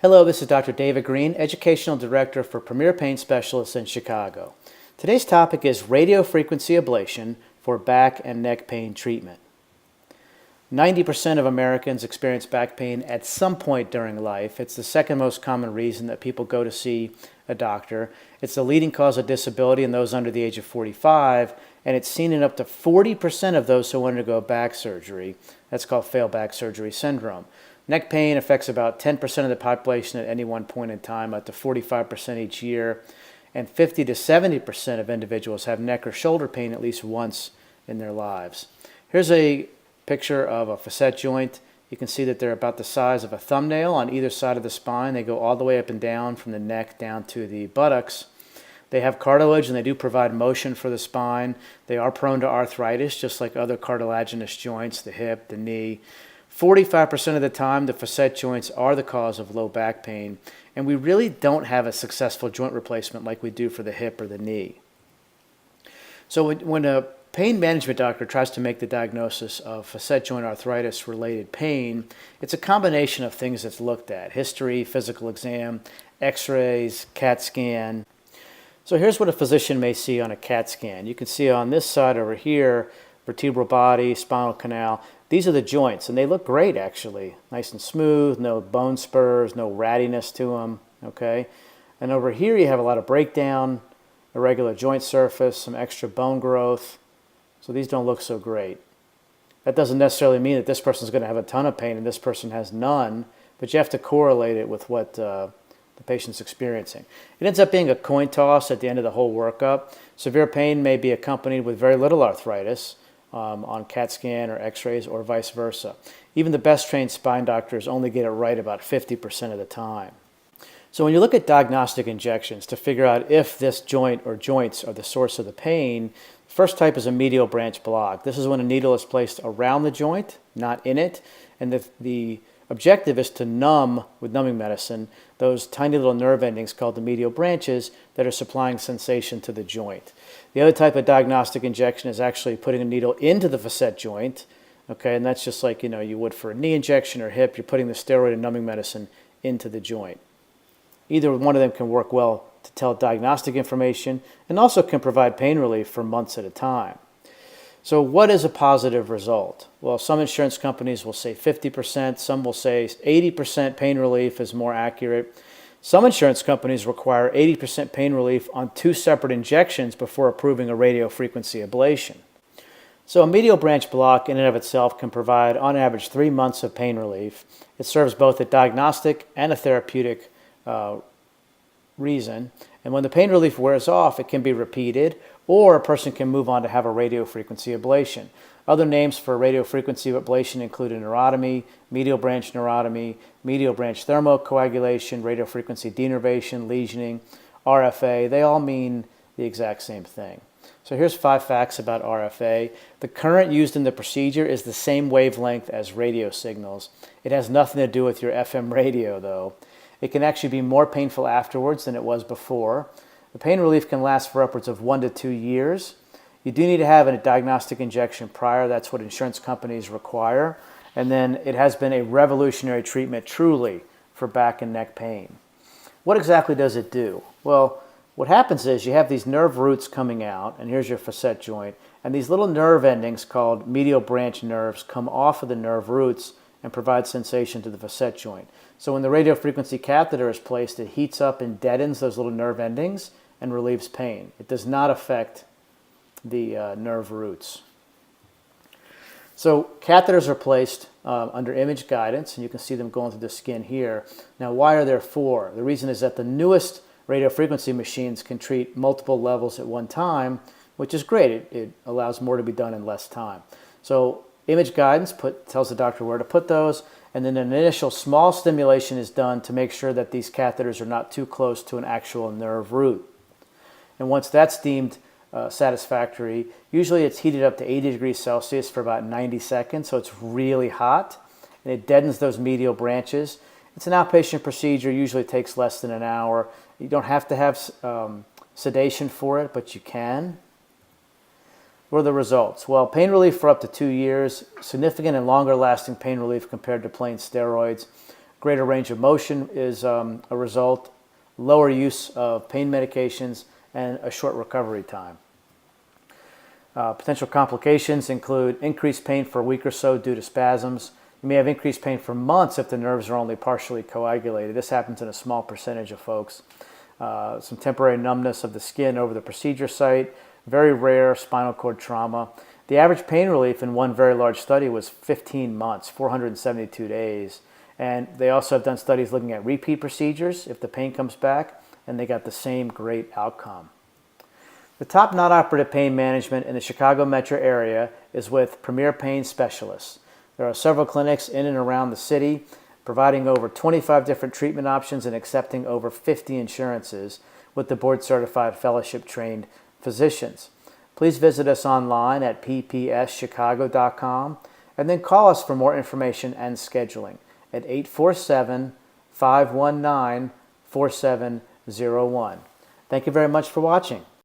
Hello, this is Dr. David Green, Educational Director for Premier Pain Specialists in Chicago. Today's topic is radiofrequency ablation for back and neck pain treatment. 90% of Americans experience back pain at some point during life. It's the second most common reason that people go to see a doctor. It's the leading cause of disability in those under the age of 45, and it's seen in up to 40% of those who undergo back surgery. That's called failed back surgery syndrome. Neck pain affects about 10% of the population at any one point in time, up to 45% each year, and 50 to 70% of individuals have neck or shoulder pain at least once in their lives. Here's a picture of a facet joint. You can see that they're about the size of a thumbnail on either side of the spine. They go all the way up and down from the neck down to the buttocks. They have cartilage and they do provide motion for the spine. They are prone to arthritis, just like other cartilaginous joints, the hip, the knee. 45% of the time, the facet joints are the cause of low back pain, and we really don't have a successful joint replacement like we do for the hip or the knee. So when a pain management doctor tries to make the diagnosis of facet joint arthritis related pain, it's a combination of things that's looked at: history, physical exam, x-rays, CAT scan. So here's what a physician may see on a CAT scan. You can see on this side over here, vertebral body, spinal canal. These are the joints, and they look great actually. Nice and smooth, no bone spurs, no rattiness to them, okay? And over here you have a lot of breakdown, irregular joint surface, some extra bone growth. So these don't look so great. That doesn't necessarily mean that this person's going to have a ton of pain and this person has none, but you have to correlate it with what the patient's experiencing. It ends up being a coin toss at the end of the whole workup. Severe pain may be accompanied with very little arthritis on CAT scan or x-rays or vice versa. Even the best trained spine doctors only get it right about 50% of the time. So when you look at diagnostic injections to figure out if this joint or joints are the source of the pain, first type is a medial branch block. This is when a needle is placed around the joint, not in it, and the objective is to numb, with numbing medicine, those tiny little nerve endings called the medial branches that are supplying sensation to the joint. The other type of diagnostic injection is actually putting a needle into the facet joint, okay, and that's just like you would for a knee injection or hip. You're putting the steroid and numbing medicine into the joint. Either one of them can work well to tell diagnostic information and also can provide pain relief for months at a time. So what is a positive result? Well, some insurance companies will say 50%, some will say 80% pain relief is more accurate. Some insurance companies require 80% pain relief on 2 separate injections before approving a radiofrequency ablation. So a medial branch block in and of itself can provide on average 3 months of pain relief. It serves both a diagnostic and a therapeutic reason. And when the pain relief wears off, it can be repeated, or a person can move on to have a radiofrequency ablation. Other names for radiofrequency ablation include a neurotomy, medial branch neurotomy, medial branch thermocoagulation, radiofrequency denervation, lesioning, RFA. They all mean the exact same thing. So here's 5 facts about RFA. The current used in the procedure is the same wavelength as radio signals. It has nothing to do with your FM radio, though. It can actually be more painful afterwards than it was before. The pain relief can last for upwards of 1 to 2 years. You do need to have a diagnostic injection prior. That's what insurance companies require. And then it has been a revolutionary treatment truly for back and neck pain. What exactly does it do? Well, what happens is you have these nerve roots coming out, and here's your facet joint, and these little nerve endings called medial branch nerves come off of the nerve roots and provide sensation to the facet joint. So when the radiofrequency catheter is placed, it heats up and deadens those little nerve endings and relieves pain. It does not affect the nerve roots. So catheters are placed under image guidance, and you can see them going through the skin here. Now, why are there 4? The reason is that the newest radiofrequency machines can treat multiple levels at one time, which is great. It allows more to be done in less time. So image guidance tells the doctor where to put those, and then an initial small stimulation is done to make sure that these catheters are not too close to an actual nerve root. And once that's deemed satisfactory, usually it's heated up to 80 degrees Celsius for about 90 seconds, so it's really hot, and it deadens those medial branches. It's an outpatient procedure, usually takes less than an hour. You don't have to have sedation for it, but you can. What are the results? Well, pain relief for up to 2 years, significant and longer lasting pain relief compared to plain steroids, Greater range of motion is a result, lower use of pain medications, and a short recovery time. Potential complications include increased pain for a week or so due to spasms. You may have increased pain for months if the nerves are only partially coagulated. This happens in a small percentage of folks. Some temporary numbness of the skin over the procedure site, very rare spinal cord trauma. The average pain relief in one very large study was 15 months, 472 days. And they also have done studies looking at repeat procedures if the pain comes back, and they got the same great outcome. The top non-operative pain management in the Chicago metro area is with Premier Pain Specialists. There are several clinics in and around the city providing over 25 different treatment options and accepting over 50 insurances with the board-certified fellowship-trained physicians. Please visit us online at ppschicago.com and then call us for more information and scheduling at 847-519-4701. Thank you very much for watching.